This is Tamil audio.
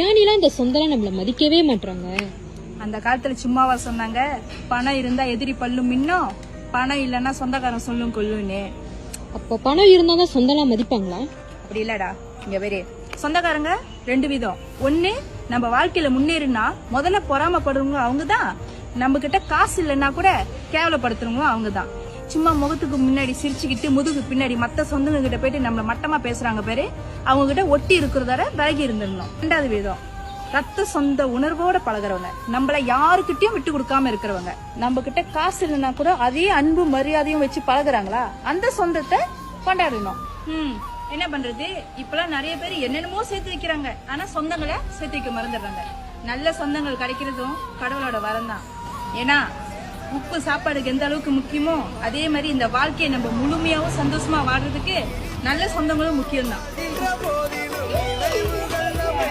ஏனிலாம் இந்த சொந்தம்லாம் நம்மள மதிக்கவே மாட்டாங்க. அந்த காலத்துல சும்மாவா சொன்னாங்க, பணம் இருந்தா எதிரி பல்லும் மின்னும், பணம் இல்லன்னா சொந்தக்காரன் சொல்லும் கொல்லுன்னு. அப்ப பணம் இருந்தாதான் சொந்தம்லாம் மதிப்பாங்களா? அப்படி இல்லடா. இங்க வேறு சொந்தக்காரங்க ரெண்டு விதம். ஒண்ணு, நம்ம வாழ்க்கையில முன்னேறினா முதல்ல பொறாமப்படுறவங்க அவங்கதான். நம்ம கிட்ட காசு இல்லைன்னா கூட கேவலப்படுத்துறவங்க அவங்கதான். சும்மா முகத்துக்கு முன்னாடி சிரிச்சுக்கிட்டு முதுகு பின்னாடி மத்த சொந்தங்க கிட்ட போயிட்டு நம்மள மட்டமா பேசுறாங்க பேரு, அவங்க கிட்ட ஒட்டி இருக்கிறதால விலகி இருந்துடணும். ரெண்டாவது விதம், ரத்த சொந்த உணர்வோட பழகிறவங்க, நம்மள யாருக்கிட்டையும் விட்டு கொடுக்காம இருக்கிறவங்க. நம்ம கிட்ட காசு இல்லைன்னா கூட அதே அன்பு மரியாதையும் வச்சு பழகுறாங்களா, அந்த சொந்தத்தை கொண்டாடணும். என்ன பண்றது, இப்பெல்லாம் நிறைய பேர் என்னென்னமோ சேர்த்து வைக்கிறாங்க, ஆனா சொந்தங்களை சேர்த்து வைக்க மறந்துடுறாங்க. நல்ல சொந்தங்கள் கிடைக்கிறதும் கடவுளோட வரம் தான். ஏன்னா உப்பு சாப்பாடுக்கு எந்த அளவுக்கு முக்கியமோ அதே மாதிரி இந்த வாழ்க்கையை நம்ம முழுமையாவும் சந்தோஷமா வாழ்றதுக்கு நல்ல சொந்தங்களும் முக்கியம்தான்.